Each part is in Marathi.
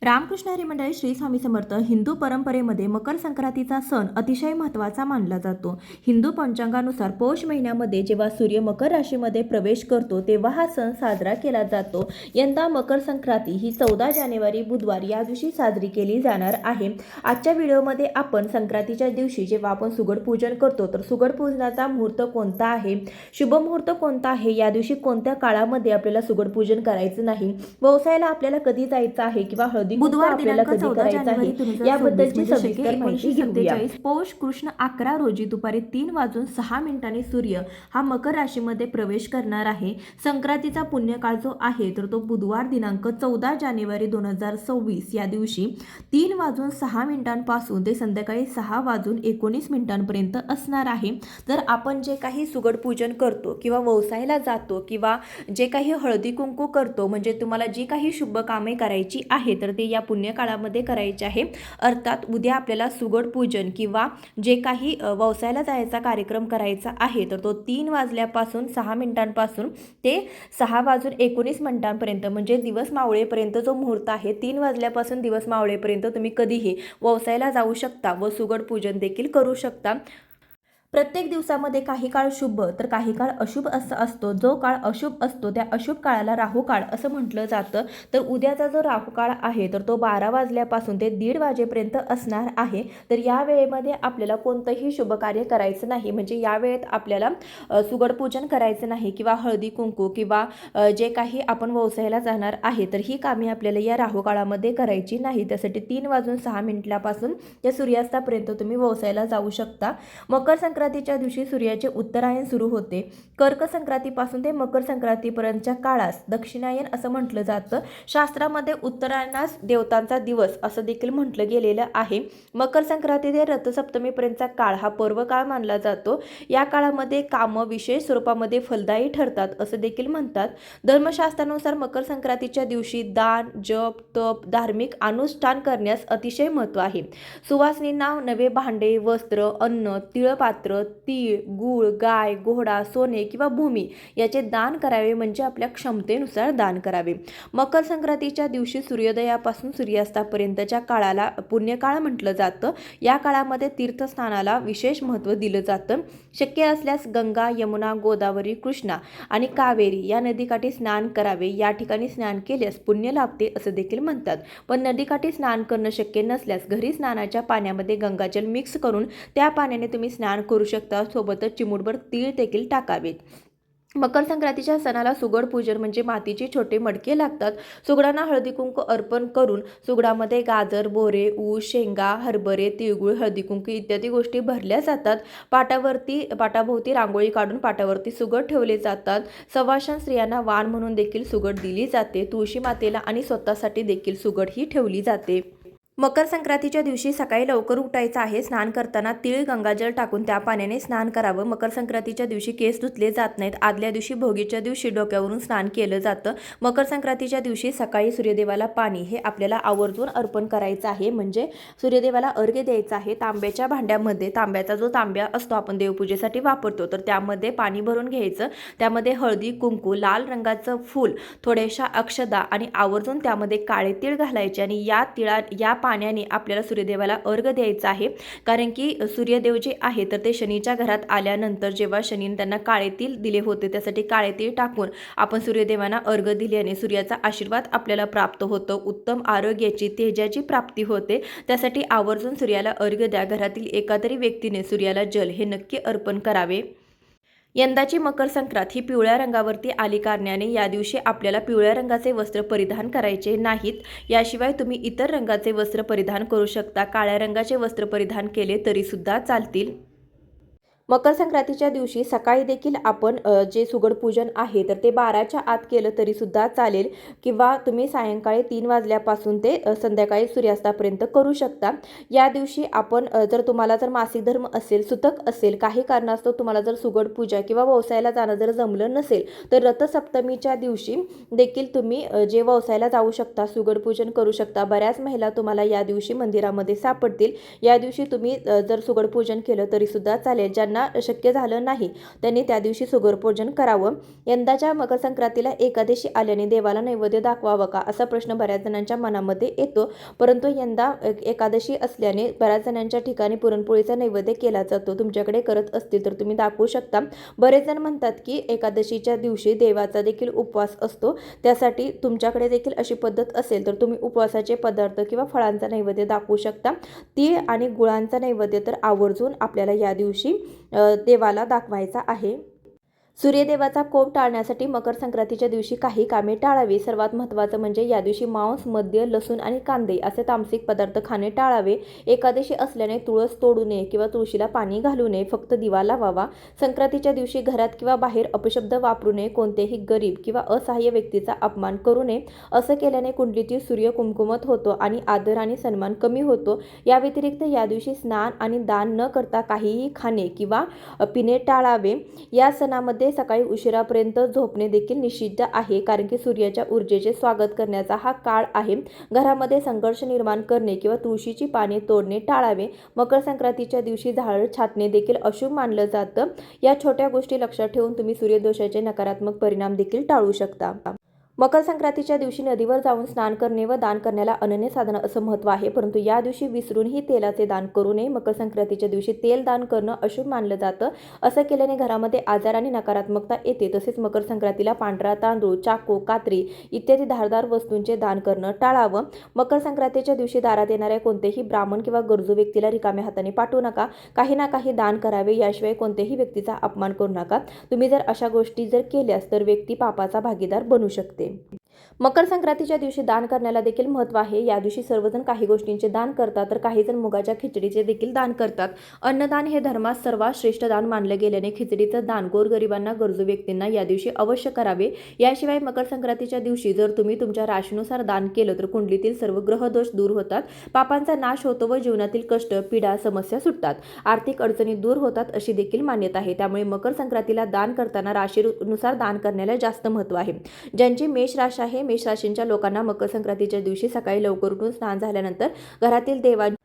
रामकृष्ण हरी मंडळी श्री स्वामी समर्थ. हिंदू परंपरेमध्ये मकर संक्रांतीचा सण अतिशय महत्त्वाचा मानला जातो. हिंदू पंचांगानुसार पौष महिन्यामध्ये जेव्हा सूर्य मकर राशीमध्ये प्रवेश करतो तेव्हा हा सण साजरा केला जातो. यंदा मकर संक्रांती ही 14 जानेवारी बुधवार या दिवशी साजरी केली जाणार आहे. आजच्या व्हिडिओमध्ये आपण संक्रांतीच्या दिवशी जेव्हा आपण सुगड पूजन करतो तर सुगड पूजनाचा मुहूर्त कोणता आहे, शुभ मुहूर्त कोणता आहे, या दिवशी कोणत्या काळामध्ये आपल्याला सुगड पूजन करायचं नाही, व्यवसायाला आपल्याला कधी जायचं आहे किंवा बुधवार दिनांक 14 जानेवारी 2024 याबद्दलची सविस्तर माहिती घेऊया. पौष कृष्ण 11 रोजी दुपारी 3:06 सूर्य हा मकर राशीमध्ये प्रवेश करणार आहे. संक्रांतीचा पुण्यकाळ जो आहे तर तो बुधवार दिनांक 14 जानेवारी 2026 या दिवशी 3:06 पासून ते संध्याकाळी 6:19 पर्यंत असणार आहे. तर आपण जे काही सुगड पूजन करतो किंवा व्यवसायाला जातो किंवा जे काही हळदी कुंकू करतो, म्हणजे तुम्हाला जी काही शुभ कामे करायची आहे तर ते या पुण्यकाळामध्ये करायचे आहे. अर्थात उद्या आपल्याला सुगड पूजन किंवा जे काही व्यवसायाला जायचा कार्यक्रम करायचा आहे तर तो 3 वाजल्यापासून 6 मिनिटांपासून ते 6:19 पर्यंत म्हणजे दिवस मावळेपर्यंत जो मुहूर्त आहे, 3 वाजल्यापासून दिवस मावळेपर्यंत तुम्ही कधीही व्यवसायाला जाऊ शकता व सुगड पूजन देखील करू शकता. प्रत्येक दिवसामध्ये काही काळ शुभ तर काही काळ अशुभ असं असतो. जो काळ अशुभ असतो त्या अशुभ काळाला राहू काळ असं म्हटलं जातं. तर उद्याचा जो राहू काळ आहे तर तो 12 वाजल्यापासून ते 1:30 वाजेपर्यंत असणार आहे. तर या वेळेमध्ये आपल्याला कोणतंही शुभ कार्य करायचं नाही, म्हणजे या वेळेत आपल्याला सुगड पूजन करायचं नाही किंवा हळदी कुंकू किंवा जे काही आपण व्यवसायाला जाणार आहे तर ही कामे आपल्याला या राहू काळामध्ये करायची नाही. त्यासाठी 3:06 ते सूर्यास्तापर्यंत तुम्ही व्यवसायाला जाऊ शकता. मकर संक्रांतीच्या दिवशी सूर्याचे उत्तरायण सुरू होते. कर्क संक्रांतीपासून ते मकर संक्रांतीपर्यंतच्या काळास दक्षिणायन असं म्हटलं जातं. शास्त्रामध्ये उत्तरायणास देवतांचा दिवस असं देखील म्हटलं गेलेलं आहे. मकर संक्रांती ते रथसप्तमीपर्यंतचा काळ हा पर्व काळ मानला जातो. या काळामध्ये कामं विशेष स्वरूपामध्ये फलदायी ठरतात असं देखील म्हणतात. धर्मशास्त्रानुसार मकर संक्रांतीच्या दिवशी दान, जप, तप, धार्मिक अनुष्ठान करण्यास अतिशय महत्त्व आहे. सुवासिनींना नवे भांडे, वस्त्र, अन्न, तिळपात्र, तीळ, गूळ, गाय, घोडा, सोने किंवा भूमी याचे दान करावे, म्हणजे आपल्या क्षमतेनुसार दान करावे. मकर संक्रांतीच्या दिवशी सूर्योदयापासून सूर्यास्तापर्यंतच्या काळाला पुण्यकाळ म्हटलं जातं. या काळामध्ये तीर्थस्नानाला विशेष महत्त्व दिलं जातं. शक्य असल्यास गंगा, यमुना, गोदावरी, कृष्णा आणि कावेरी या नदीकाठी स्नान करावे. या ठिकाणी स्नान केल्यास पुण्य लाभते असं देखील म्हणतात. पण नदीकाठी स्नान करणं शक्य नसल्यास घरी स्नानाच्या पाण्यामध्ये गंगाजल मिक्स करून त्या पाण्याने तुम्ही स्नान करू शकता. सोबतच चिमूटभर तीळ देखील टाकावेत. मकर संक्रांतीच्या सणाला सुगड पूजन म्हणजे मातीचे छोटे मडके लागतात. सुगडांना हळदी कुंकू अर्पण करून सुगडामध्ये गाजर, बोरे, ऊस, शेंगा, हरभरे, तिळगुळ, हळदी कुंकू इत्यादी गोष्टी भरल्या जातात. पाटाभोवती रांगोळी काढून पाटावरती सुगड ठेवले जातात. सवाशण स्त्रियांना वाण म्हणून देखील सुगड दिली जाते. तुळशी मातेला आणि स्वतःसाठी देखील सुगड ही ठेवली जाते. मकर संक्रांतीच्या दिवशी सकाळी लवकर उठायचं आहे. स्नान करताना तीळ, गंगाजल टाकून त्या पाण्याने स्नान करावं. मकर संक्रांतीच्या दिवशी केस धुतले जात नाहीत. आदल्या दिवशी भोगीच्या दिवशी डोक्यावरून स्नान केलं जातं. मकर संक्रांतीच्या दिवशी सकाळी सूर्यदेवाला पाणी हे आपल्याला आवर्जून अर्पण करायचं आहे, म्हणजे सूर्यदेवाला अर्घ्य द्यायचं आहे. तांब्याच्या भांड्यामध्ये, तांब्याचा जो तांब्या असतो आपण देवपूजेसाठी वापरतो, तर त्यामध्ये पाणी भरून घ्यायचं. त्यामध्ये हळदी कुंकू, लाल रंगाचं फूल, थोड्याशा अक्षदा आणि आवर्जून त्यामध्ये काळे तीळ घालायचे आणि या पाण्याने आपल्याला सूर्यदेवाला अर्घ द्यायचा आहे. कारण की सूर्यदेव जे आहे तर ते शनीच्या घरात आल्यानंतर जेव्हा शनीने त्यांना काळे तीळ दिले होते, त्यासाठी काळे तीळ टाकून आपण सूर्यदेवांना अर्घ दिल्याने सूर्याचा आशीर्वाद आपल्याला प्राप्त होतो. उत्तम आरोग्याची, तेजाची प्राप्ती होते. त्यासाठी आवर्जून सूर्याला अर्घ द्या. घरातील एका तरी व्यक्तीने सूर्याला जल हे नक्की अर्पण करावे. यंदाची मकर संक्रांत ही पिवळ्या रंगावरती आली कारणाने या दिवशी आपल्याला पिवळ्या रंगाचे वस्त्र परिधान करायचे नाहीत. याशिवाय तुम्ही इतर रंगाचे वस्त्र परिधान करू शकता. काळ्या रंगाचे वस्त्र परिधान केले तरी सुद्धा चालतील. मकर संक्रांतीच्या दिवशी सकाळी देखील आपण जे सुगड पूजन आहे तर ते 12च्या आत केलं तरी सुद्धा चालेल किंवा तुम्ही सायंकाळी 3 वाजल्यापासून ते संध्याकाळी सूर्यास्तापर्यंत करू शकता. या दिवशी आपण जर तुम्हाला जर मासिक धर्म असेल, सुतक असेल, काही कारणास्तव तुम्हाला जर सुगड पूजा किंवा व्यवसायाला जाणं जर जमलं नसेल तर रथसप्तमीच्या दिवशी देखील तुम्ही जे व्यवसायाला जाऊ शकता, सुगड पूजन करू शकता. बऱ्याच महिला तुम्हाला या दिवशी मंदिरामध्ये सापडतील. या दिवशी तुम्ही जर सुगड पूजन केलं तरी सुद्धा चालेल. ज्यांना ज्यांना शक्य झालं नाही त्यांनी त्या दिवशी सुगरभोजन करावं. यंदाच्या मकर संक्रांतीला एकादशी आल्याने देवाला नैवेद्य दाखवावं का असा प्रश्न बऱ्याच जणांच्या मनामध्ये येतो. परंतु यंदा एकादशी असल्याने बऱ्याच जणांच्या ठिकाणी पुरणपोळीचा नैवेद्य केला जातो. तुमच्याकडे करत असतील तर तुम्ही दाखवू शकता. बरेच जण म्हणतात की एकादशीच्या दिवशी देवाचा देखील उपवास असतो, त्यासाठी तुमच्याकडे देखील अशी पद्धत असेल तर तुम्ही उपवासाचे पदार्थ किंवा फळांचा नैवेद्य दाखवू शकता. तीळ आणि गुळांचा नैवेद्य तर आवर्जून आपल्याला या दिवशी देवाला दाखवायचा आहे. सूर्यदेवाचा कोप टाळण्यासाठी मकर संक्रांतीच्या दिवशी काही कामे टाळावी. सर्वात महत्त्वाचं म्हणजे या दिवशी मांस, मद्य, लसूण आणि कांदे असे तामसिक पदार्थ खाणे टाळावे. एकादशी असल्याने तुळस तोडू नये किंवा तुळशीला पाणी घालू नये, फक्त दिवा लावावा. संक्रांतीच्या दिवशी घरात किंवा बाहेर अपशब्द वापरू नये. कोणत्याही गरीब किंवा असहाय्य व्यक्तीचा अपमान करू नये. असं केल्याने कुंडलीतील सूर्य कुमकुमत होतो आणि आदर आणि सन्मान कमी होतो. या व्यतिरिक्त या दिवशी स्नान आणि दान न करता काहीही खाणे किंवा पिणे टाळावे. या सणामध्ये सकाळी उशिरापर्यंत झोपणे देखील निषिद्ध आहे, कारण की सूर्याच्या ऊर्जेचे स्वागत करण्याचा हा काळ आहे. घरामध्ये संघर्ष निर्माण करणे किंवा तुळशीची पाने तोडणे टाळावे. मकर संक्रांतीच्या दिवशी झाड छाटणे देखील अशुभ मानलं जातं. या छोट्या गोष्टी लक्षात ठेवून तुम्ही सूर्यदोषाचे नकारात्मक परिणाम देखील टाळू शकता. मकर संक्रांतीच्या दिवशी नदीवर जाऊन स्नान करणे व दान करण्याला अनन्य साधन असं महत्त्व आहे, परंतु या दिवशी विसरूनही तेलाचे दान करू नये. मकर संक्रांतीच्या दिवशी तेल दान करणं अशुभ मानलं जातं. असं केल्याने घरामध्ये आजार आणि नकारात्मकता येते. तसेच मकर संक्रांतीला पांढरा तांदूळ, चाकू, कात्री इत्यादी धारदार वस्तूंचे दान करणं टाळावं. मकर संक्रांतीच्या दिवशी दारात येणाऱ्या कोणतेही ब्राह्मण किंवा गरजू व्यक्तीला रिकाम्या हाताने पाठवू नका. काही ना काही दान करावे. याशिवाय कोणत्याही व्यक्तीचा अपमान करू नका. तुम्ही जर अशा गोष्टी जर केल्यास तर व्यक्ती पापाचा भागीदार बनू शकते. मकर संक्रांतीच्या दिवशी दान करण्याला देखील महत्त्व आहे. या दिवशी सर्वजण काही गोष्टींचे दान करतात, तर काही जण मुगाच्या खिचडीचे देखील दान करतात. अन्नदान हे धर्मात सर्वात श्रेष्ठ दान मानले गेल्याने खिचडीचं दान गोरगरिबांना, गरजू व्यक्तींना या दिवशी अवश्य करावे. याशिवाय मकर संक्रांतीच्या दिवशी जर तुम्ही तुमच्या राशीनुसार दान केलं तर कुंडलीतील सर्व ग्रहदोष दूर होतात, पापांचा नाश होतो व जीवनातील कष्ट, पीडा, समस्या सुटतात, आर्थिक अडचणी दूर होतात अशी देखील मान्यता आहे. त्यामुळे मकर संक्रांतीला दान करताना राशीनुसार दान करण्याला जास्त महत्त्व आहे. ज्यांची मेष राशी आहे, मेष राशींच्या लोकांना मकर संक्रांतीच्या दिवशी सकाळी लवकर उठून स्नान झाल्यानंतर घरातील देवांची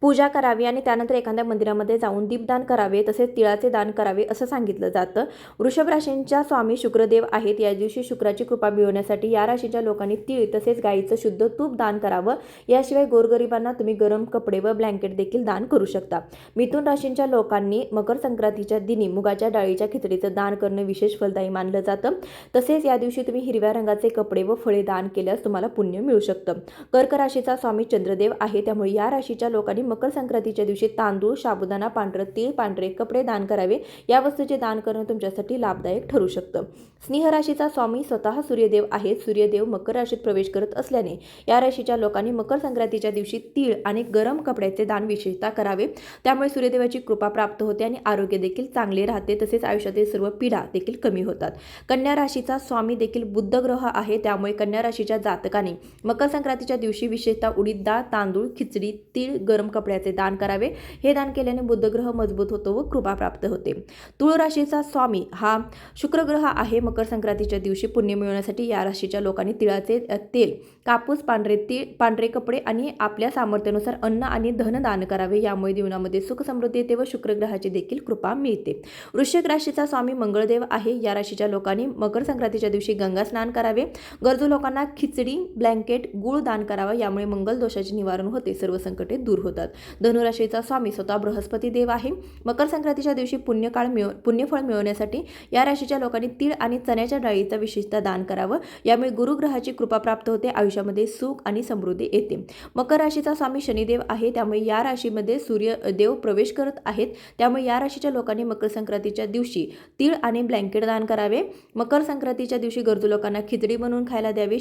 पूजा करावी आणि त्यानंतर एखाद्या मंदिरामध्ये जाऊन दीपदान करावे, तसेच तिळाचे दान करावे असं सांगितलं जातं. वृषभ राशींच्या स्वामी शुक्रदेव आहेत. या दिवशी शुक्राची कृपा मिळवण्यासाठी या राशीच्या लोकांनी तीळ तसेच गाईचं शुद्ध तूप दान करावं. याशिवाय गोरगरिबांना तुम्ही गरम कपडे व ब्लँकेट देखील दान करू शकता. मिथुन राशींच्या लोकांनी मकर संक्रांतीच्या दिनी मुगाच्या डाळीच्या खिचडीचं दान करणं विशेष फलदायी मानलं जातं. तसेच या दिवशी तुम्ही हिरव्या रंगाचे कपडे व फळे दान केल्यास तुम्हाला पुण्य मिळू शकतं. कर्क राशीचा स्वामी चंद्रदेव आहे. त्यामुळे या राशीच्या लोकांनी मकर संक्रांतीच्या दिवशी तांदूळ, साबुदाणा, पांढरं तीळ, पांढरे कपडे दान करावे. या वस्तूचे दान करणं तुमच्यासाठी लाभदायक ठरू शकतं. सिंह राशीचा स्वामी स्वतः सूर्यदेव आहेत. सूर्यदेव मकर राशीत प्रवेश करत असल्याने या राशीच्या लोकांनी मकर संक्रांतीच्या दिवशी तीळ आणि गरम कपड्याचे दान विशेषतः करावे. त्यामुळे सूर्यदेवाची कृपा प्राप्त होते आणि आरोग्य देखील चांगले राहते. तसेच आयुष्यातील सर्व पीडा देखील कमी होतात. कन्या राशीचा स्वामी देखील बुध ग्रह आहे. त्यामुळे कन्या राशीच्या जातकाने मकर संक्रांतीच्या दिवशी विशेषतः उडीद डाळ, तांदूळ, खिचडी, तीळ, गरम कपड्याचे दान करावे. हे दान केल्याने बुध ग्रह मजबूत होतो व कृपा प्राप्त होते. तुळ राशीचा स्वामी हा शुक्र ग्रह आहे. मकर संक्रांतीच्या दिवशी पुण्य मिळवण्यासाठी या राशीच्या लोकांनी तिळाचे तेल, कापूस, पांढरे कपडे आणि आपल्या सामर्थ्यानुसार अन्न आणि धन दान करावे. यामुळे जीवनामध्ये सुख समृद्धी येते व शुक्र ग्रहाची देखील कृपा मिळते. वृश्चिक राशीचा स्वामी मंगळदेव आहे. या राशीच्या लोकांनी मकर संक्रांतीच्या दिवशी गंगा स्नान करावे. गरजू लोकांना खिचडी, ब्लँकेट, गुळ दान करावा. यामुळे मंगल दोषाचे निवारण होते, सर्व संकटे दूर होतात. धनुराशीचा स्वामी स्वतः बृहस्पती देव आहे. मकर संक्रांतीच्या दिवशी पुण्यफळ मिळवण्यासाठी या राशीच्या लोकांनी तीळ आणि चण्याच्या डाळीचं विशेषतः दान करावं. यामुळे गुरुग्रहाची कृपा प्राप्त होते, आयुष्यामध्ये सुख आणि समृद्धी येते. मकर राशीचा स्वामी शनिदेव आहे. त्यामुळे या राशीमध्ये सूर्यदेव प्रवेश करत आहेत. त्यामुळे या राशीच्या लोकांनी मकर संक्रांतीच्या दिवशी तीळ आणि ब्लँकेट दान करावे. मकर संक्रांतीच्या दिवशी गरजू लोकांना खिचडी बनवून खायला द्यावी.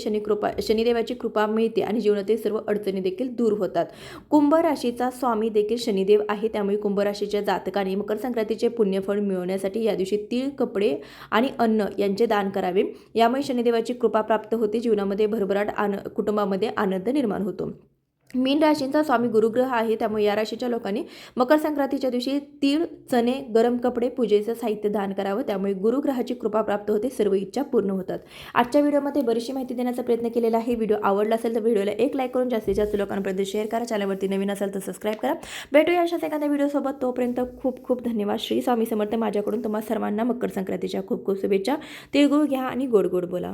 शनिदेवाची कृपा मिळते आणि जीवनातील सर्व अडचणी देखील दूर होतात. कुंभ राशीचा स्वामी देखील शनिदेव आहे. त्यामुळे कुंभ राशीच्या जातकाने मकर संक्रांतीचे पुण्यफळ मिळवण्यासाठी या दिवशी तीळ, कपडे आणि अन्न यांचे दान करावे. यामुळे शनिदेवाची कृपा प्राप्त होते, जीवनामध्ये भरभराट, कुटुंबामध्ये आनंद निर्माण होतो. मीन राशींचा स्वामी गुरुग्रह आहे, त्यामुळे या राशीच्या लोकांनी मकर संक्रांतीच्या दिवशी तीळ, चणे, गरम कपडे, पूजेचं साहित्य दान करावं. त्यामुळे गुरुग्रहाची कृपा प्राप्त होते, सर्व इच्छा पूर्ण होतात. आजच्या व्हिडिओमध्ये बरीचशी माहिती देण्याचा प्रयत्न केलेला आहे. व्हिडिओ आवडला असेल तर व्हिडिओला एक लाईक करून जास्तीत जास्त लोकांपर्यंत शेअर करा. चॅनलवरती नवीन असेल तर सबस्क्राईब करा. भेटूया अशाच एखाद्या व्हिडिओसोबत. तोपर्यंत खूप खूप धन्यवाद. श्री स्वामी समर्थ. माझ्याकडून तुम्हा सर्वांना मकर संक्रांतीच्या खूप खूप शुभेच्छा. तिळगुळ घ्या आणि गोड गोड बोला.